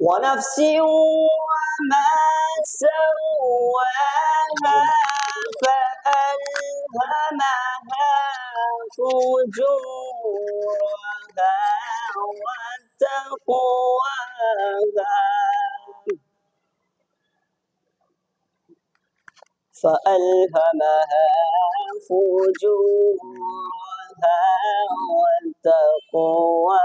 ونفس وما سواها فألهمها فجورها وتقواها فألهمها فجورها وتقواها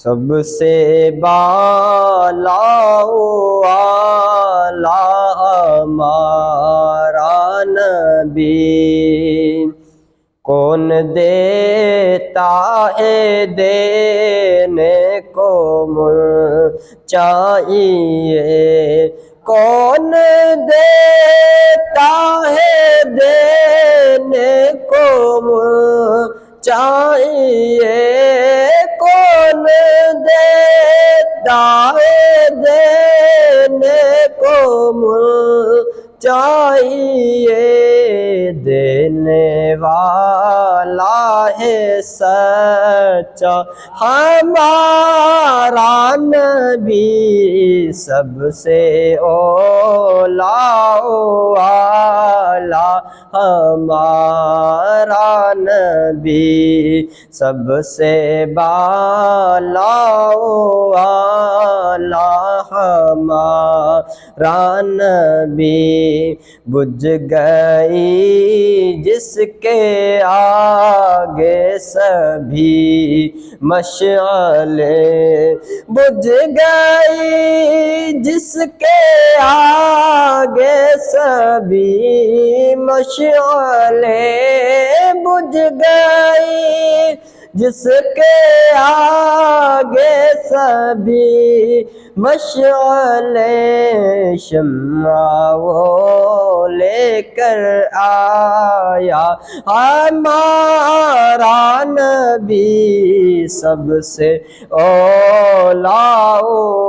سب سے بالا و اعلیٰ ہمارا نبی، کون دیتا ہے دینے کو چاہیے، کون دیتا ہے دینے کو چاہیے، کون دیتا ہے دینے کو چاہیے، دینے والا ہے سچا ہمارا نبی، سب سے اولیٰ و اعلیٰ ہمارا نبی، سب سے بالا و اعلیٰ ہمارا نبی، بجھ گئی جس کے آگے سبھی مشعلیں، بجھ گئی جس کے آگے سبھی مشعلیں، بجھ گئی جس کے آگے سبھی مشعلیں، شمع وہ لے کر آیا ہمارا نبی، سب سے اولیٰ و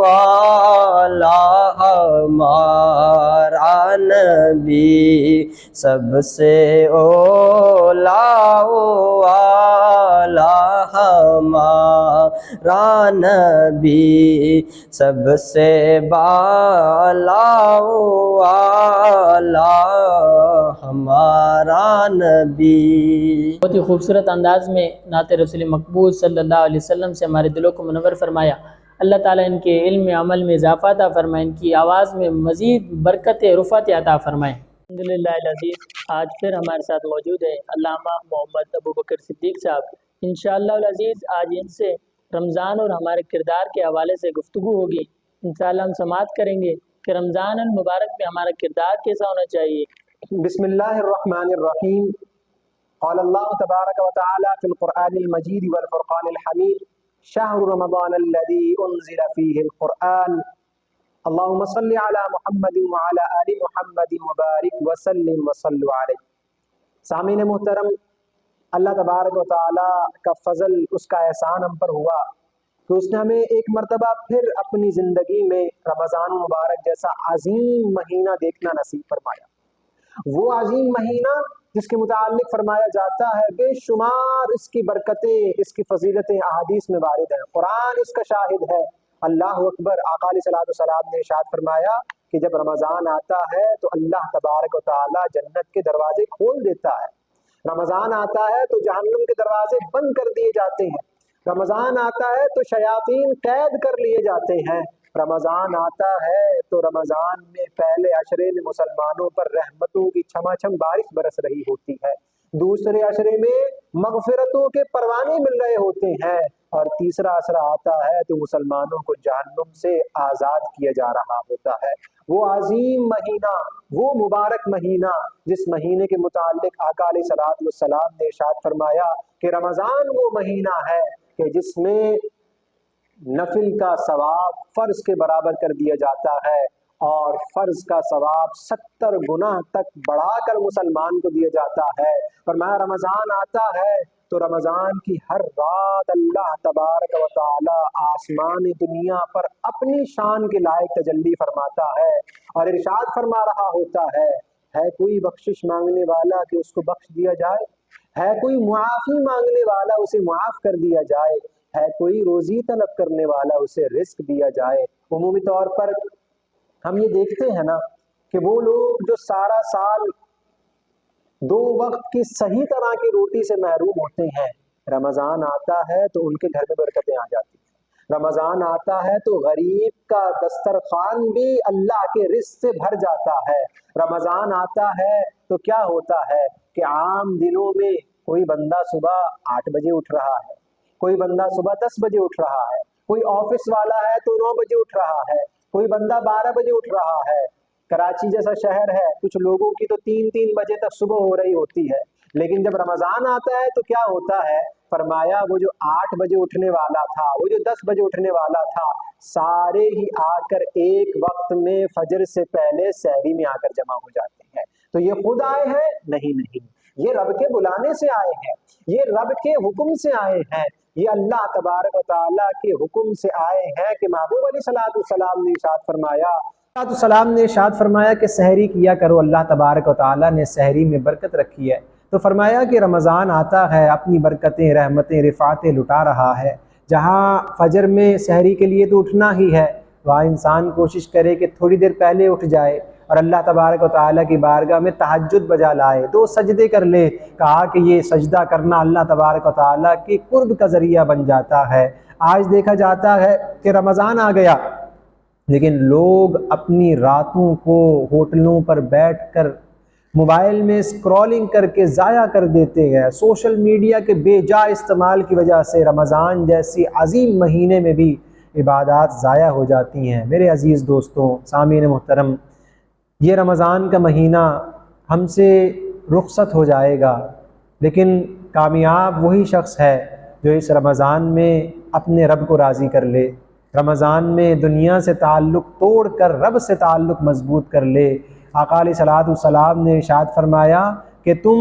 اعلیٰ ہمارا نبی، سب سے اولیٰ و اعلیٰ ہمارا نبی، سب سے بالا و اعلیٰ ہمارا نبی۔ بہت ہی خوبصورت انداز میں نعت رسول مقبول صلی اللہ علیہ وسلم سے ہمارے دلوں کو منور فرمایا۔ اللہ تعالیٰ ان کے علم عمل میں اضافہ عطا فرمائے، ان کی آواز میں مزید برکت رفعت عطا فرمائے۔ الحمدللہ العزیز، آج پھر ہمارے ساتھ موجود ہے علامہ محمد ابوبکر صدیق صاحب۔ انشاءاللہ العزیز آج ان سے رمضان اور ہمارے کردار کے حوالے سے گفتگو ہوگی۔ انشاءاللہ ہم سماعت کریں گے کہ رمضان المبارک میں ہمارا کردار کیسا ہونا چاہیے۔ بسم اللہ الرحمن الرحیم۔ قال اللہ تبارک و تعالی فی القرآن المجید والفرقان الحمید، شہر رمضان الذی انزل فیہ القرآن، اللہم صلی علی محمد وعلی آل محمد وبارک وسلم وصلوا علیہ۔ سامعین محترم، اللہ تبارک و تعالی کا فضل، اس کا احسان ہم پر ہوا کہ اس نے ہمیں ایک مرتبہ پھر اپنی زندگی میں رمضان مبارک جیسا عظیم مہینہ دیکھنا نصیب فرمایا۔ وہ عظیم مہینہ جس کے متعلق فرمایا جاتا ہے بے شمار اس کی برکتیں، اس کی فضیلتیں احادیث میں وارد ہیں، قرآن اس کا شاہد ہے۔ اللہ اکبر، آقا علیہ الصلوۃ والسلام نے ارشاد فرمایا کہ جب رمضان آتا ہے تو اللہ تبارک و تعالی جنت کے دروازے کھول دیتا ہے، رمضان آتا ہے تو جہنم کے دروازے بند کر دیے جاتے ہیں، رمضان آتا ہے تو شیاطین قید کر لیے جاتے ہیں، رمضان آتا ہے تو رمضان میں پہلے عشرے میں مسلمانوں پر رحمتوں کی چھما چھم بارش برس رہی ہوتی ہے، دوسرے عشرے میں مغفرتوں کے پروانے مل رہے ہوتے ہیں، اور تیسرا عشرہ آتا ہے تو مسلمانوں کو جہنم سے آزاد کیا جا رہا ہوتا ہے۔ وہ عظیم مہینہ، وہ مبارک مہینہ جس مہینے کے متعلق آقا علیہ الصلوۃ والسلام نے ارشاد فرمایا کہ رمضان وہ مہینہ ہے کہ جس میں نفل کا ثواب فرض کے برابر کر دیا جاتا ہے، اور فرض کا ثواب 70 گنا تک بڑھا کر مسلمان کو دیا جاتا ہے۔ فرمایا رمضان آتا ہے تو رمضان کی ہر رات اللہ تبارک و تعالی آسمان دنیا پر اپنی شان کے لائق تجلی فرماتا ہے، اور ارشاد فرما رہا ہوتا ہے کوئی بخشش مانگنے والا کہ اس کو بخش دیا جائے، ہے کوئی معافی مانگنے والا اسے معاف کر دیا جائے، ہے کوئی روزی طلب کرنے والا اسے رزق دیا جائے۔ عمومی طور پر ہم یہ دیکھتے ہیں نا کہ وہ لوگ جو سارا سال 2 وقت کی صحیح طرح کی روٹی سے محروم ہوتے ہیں، رمضان آتا ہے تو ان کے گھر میں برکتیں آ جاتی ہیں، رمضان آتا ہے تو غریب کا دسترخوان بھی اللہ کے رزق سے بھر جاتا ہے، رمضان آتا ہے تو کیا ہوتا ہے کہ عام دنوں میں کوئی بندہ صبح 8 بجے اٹھ رہا ہے، کوئی بندہ صبح 10 بجے اٹھ رہا ہے، کوئی آفس والا ہے تو 9 بجے اٹھ رہا ہے، کوئی بندہ 12 بجے اٹھ رہا ہے۔ کراچی جیسا شہر ہے، کچھ لوگوں کی تو 3 بجے تک صبح ہو رہی ہوتی ہے، لیکن جب رمضان آتا ہے تو کیا ہوتا ہے؟ فرمایا وہ جو 8 بجے اٹھنے والا تھا، وہ جو 10 بجے اٹھنے والا تھا، سارے ہی آ کر ایک وقت میں فجر سے پہلے سحری میں آ کر جمع ہو جاتے ہیں۔ تو یہ خود آئے ہیں؟ نہیں، یہ رب کے بلانے سے آئے ہیں، یہ رب کے حکم سے آئے ہیں، یہ اللہ تبارک و تعالیٰ کے حکم سے آئے ہیں کہ محبوب علیہ الصلوۃ والسلام نے ارشاد فرمایا کہ سحری کیا کرو، اللہ تبارک و تعالیٰ نے سحری میں برکت رکھی ہے۔ تو فرمایا کہ رمضان آتا ہے، اپنی برکتیں، رحمتیں، رفعتیں لٹا رہا ہے۔ جہاں فجر میں سحری کے لیے تو اٹھنا ہی ہے، وہاں انسان کوشش کرے کہ تھوڑی دیر پہلے اٹھ جائے اور اللہ تبارک و تعالیٰ کی بارگاہ میں تہجد بجا لائے، 2 سجدے کر لے۔ کہا کہ یہ سجدہ کرنا اللہ تبارک و تعالیٰ کے قرب کا ذریعہ بن جاتا ہے۔ آج دیکھا جاتا ہے کہ رمضان آ گیا، لیکن لوگ اپنی راتوں کو ہوٹلوں پر بیٹھ کر موبائل میں اسکرولنگ کر کے ضائع کر دیتے ہیں۔ سوشل میڈیا کے بے جا استعمال کی وجہ سے رمضان جیسی عظیم مہینے میں بھی عبادات ضائع ہو جاتی ہیں۔ میرے عزیز دوستوں، سامعین محترم، یہ رمضان کا مہینہ ہم سے رخصت ہو جائے گا، لیکن کامیاب وہی شخص ہے جو اس رمضان میں اپنے رب کو راضی کر لے، رمضان میں دنیا سے تعلق توڑ کر رب سے تعلق مضبوط کر لے۔ آقا علیہ الصلوۃ والسلام نے ارشاد فرمایا کہ تم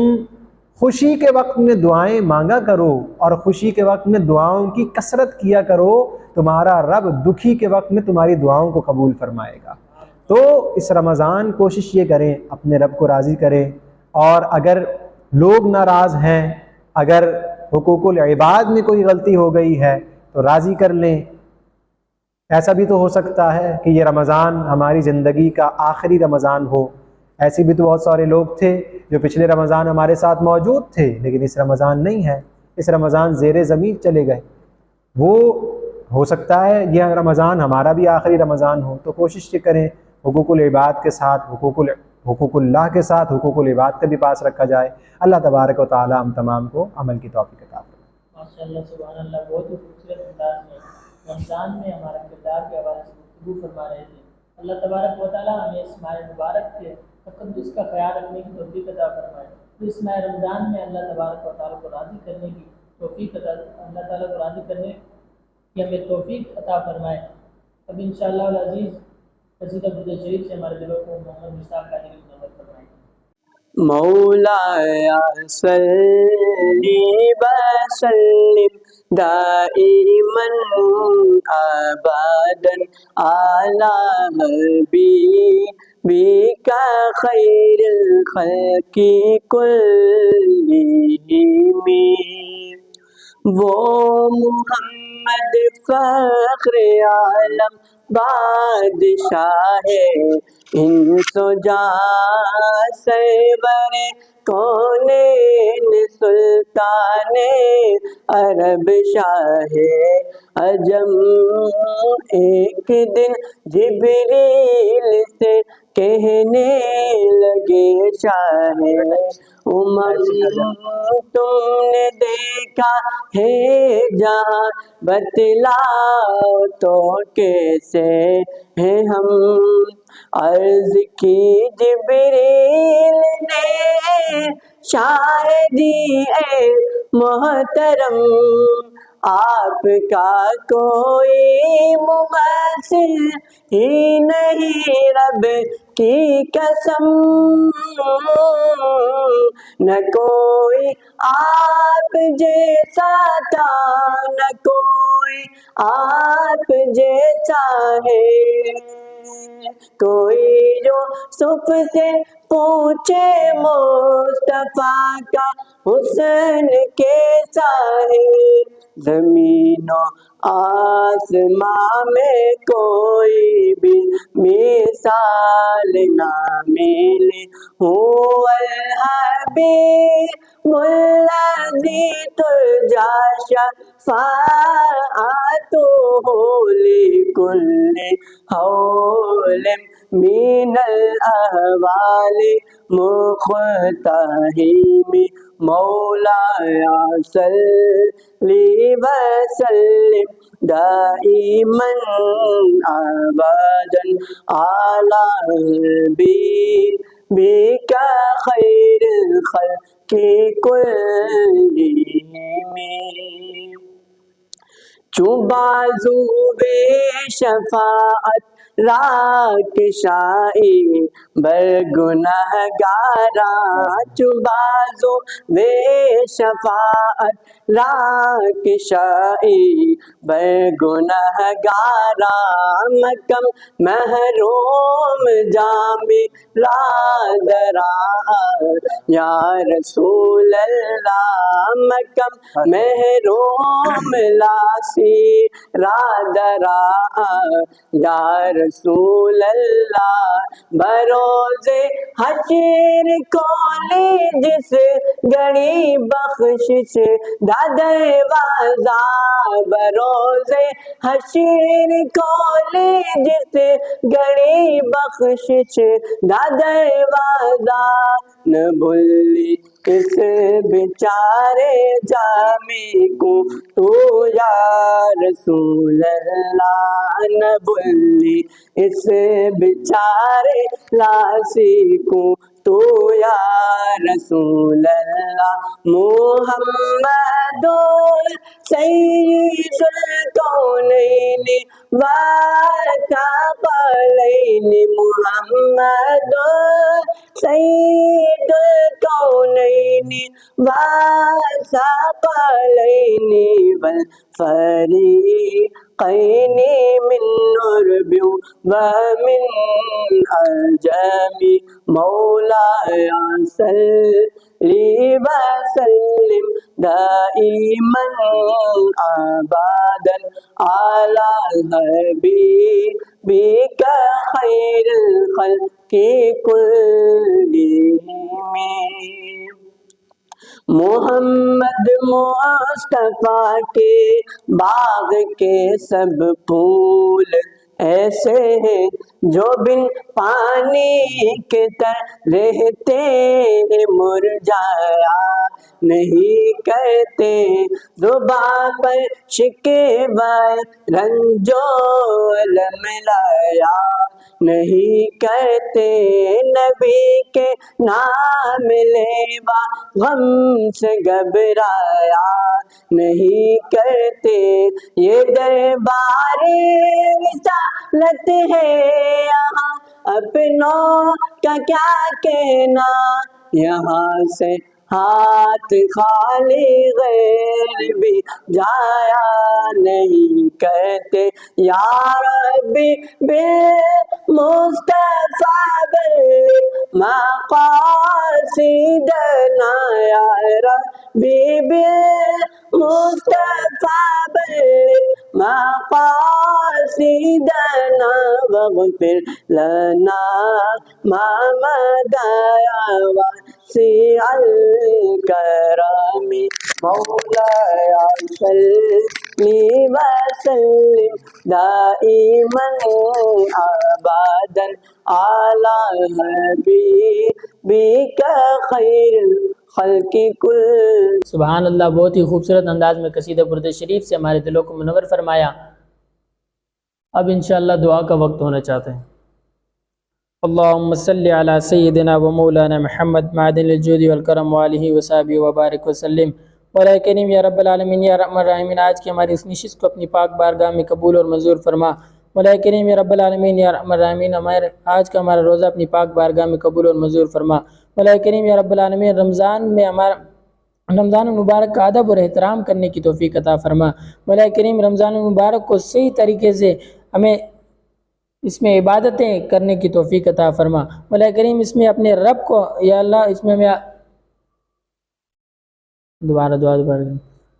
خوشی کے وقت میں دعائیں مانگا کرو اور خوشی کے وقت میں دعاؤں کی کثرت کیا کرو، تمہارا رب دکھی کے وقت میں تمہاری دعاؤں کو قبول فرمائے گا۔ تو اس رمضان کوشش یہ کریں اپنے رب کو راضی کریں، اور اگر لوگ ناراض ہیں، اگر حقوق العباد میں کوئی غلطی ہو گئی ہے تو راضی کر لیں۔ ایسا بھی تو ہو سکتا ہے کہ یہ رمضان ہماری زندگی کا آخری رمضان ہو۔ ایسے بھی تو بہت سارے لوگ تھے جو پچھلے رمضان ہمارے ساتھ موجود تھے، لیکن اس رمضان نہیں ہے، اس رمضان زیر زمین چلے گئے۔ وہ ہو سکتا ہے یہ رمضان ہمارا بھی آخری رمضان ہو، تو کوشش یہ کریں حقوق العباد کے ساتھ، حقوق اللہ کے ساتھ حقوق العباد کا بھی پاس رکھا جائے۔ اللہ تبارک و تعالی ہم تمام کو عمل کی توفیق عطا فرمائے۔ ماشاءاللہ، سبحان اللہ، بہت ہی خوبصورت انداز میں رمضان میں ہمارا کردار کے حوالے سے گفتگو فرما رہے تھے۔ اللہ تبارک و تعالیٰ ہمیں اس ماہ مبارک کے تقدس کا خیال رکھنے کی توفیق عطا فرمائے، تو اس ماہ رمضان میں اللہ تبارک و تعالیٰ کو راضی کرنے کی توفیق اللہ تعالیٰ کو راضی کرنے کی ہمیں توفیق عطا فرمائے۔ اب انشاءاللہ العزیز قصیدہ درود شریف سے ہمارے دلوں کو محمد مشتاق قادری کی نوبت فرمائیں۔ مولاي صل وسلم دائما ابدا على حبيبك خير الخلق كلهم، وہ محمد فخر عالم بادشاہ انس و جاں سرور کونین سلطان عرب شاہ عجم، ایک دن جبریل سے کہنے لگے شاہ تم نے دیکھا ہے جہاں بتلاؤ تو کیسے ہیں ہم، عرض کی جبریل نے شاہدی اے محترم، آپ کا کوئی مماثل ہی نہیں رب کی قسم، نہ کوئی آپ جیسا تھا نہ کوئی آپ جیسا ہے، کوئی جو صف سے پوچھے مصطفیٰ کا حسن کیسا ہے، زمین و آسمان میں کوئی بھی مثال نہ ملے، هو الحبیب الذی ترجی شفاعته لکل حول من الاحوال مقتحم، مولایا صلی وسلم دائما ابدا علی حبیبک خیر الخلق کلہم چوں بازو بے شفاعت راک شائی بر گنہگارا چوں بازو بے شفاعت راک شائی بر گنہگارا مکم محروم جام رادرا یا رسول اللہ مکم محروم لاسی رادرا یا رسول اللہ بروز حشر کولی جس گڑی بخشش دا دروازہ بروز حشر کولی جس گڑی بخشش دا دروازہ نہ بھولی اس بیچارے جامی کو تو یا رسول اللہ نہ بھولی اس بیچارے لاسی کو تو یا رسول اللہ محمد سید الکونین والثقلین محمد سید الکونین والثقلین والفریقین من عرب ومن عجم مولایا صلی وسلم دائما ابدا علی حبیبک خیر الخلق کلہم محمد مصطفیٰ کے باغ کے سب پھول ایسے ہیں جو بن پانی کے تر رہتے ہیں مرجھایا نہیں کرتے زباں پر شکوہ رنج و الم لایا نہیں کرتے نبی کے نام لیوا غم سے گھبرایا نہیں کرتے یہ دربار رسالت ہے یہاں اپنوں کا کیا کہنا یہاں سے ہاتھ خالی غیر بھی جایا نہیں کرتے یا ربی بالمصطفیٰ بلغ مقاصدنا یا ربی بالمصطفیٰ بلغ مقاصدنا واغفر لنا ما مضى واسع الكرم مولایا صلی وسلم دائما ابدا علی حبیبک خیر الخلق کل. سبحان اللہ، بہت ہی خوبصورت انداز میں قصیدہ برد شریف سے ہمارے دلوں کو منور فرمایا. اب انشاءاللہ دعا کا وقت ہونا چاہتے ہیں. اللہم صلی علی سیدنا و مولانا محمد معدن الجود والکرم وآلہ وصحبہ وبارک وسلم. مولا کریم یا رب العالمین یا رحمن الرحیمین، آج کی ہماری اس نشست کو اپنی پاک بارگاہ میں قبول اور منظور فرما. مولا کریم یا رب العالمین یا رحمن الرحیمین، آج کا ہمارا روزہ اپنی پاک بارگاہ میں قبول اور منظور فرما. مولا کریم یا رب العالمین، رمضان المبارک کا ادب اور احترام کرنے کی توفیق عطا فرما. مولا کریم رمضان المبارک کو صحیح طریقے سے ہمیں اس میں عبادتیں کرنے کی توفیق عطا فرما. مولا کریم اس میں اپنے رب کو یا اللہ اس میں ہمیں دوبارہ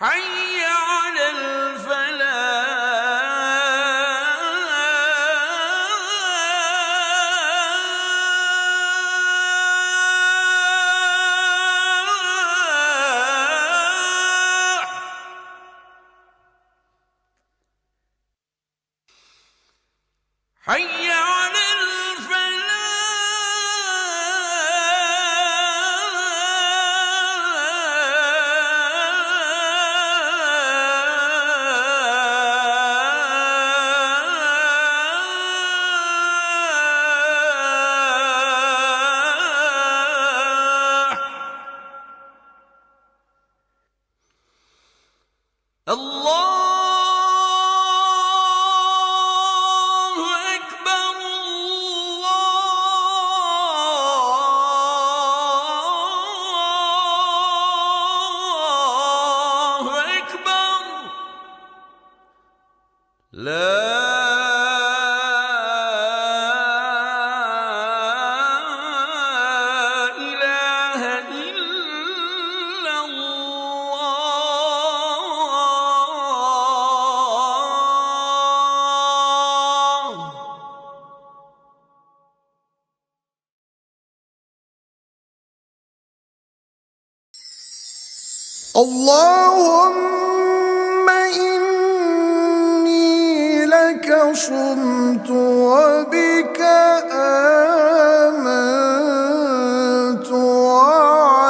حي على الفلاح. حي على الله أكبر، الله أكبر، لا إله إلا الله. اللهم إني لك صمت وبك آمنت وعلى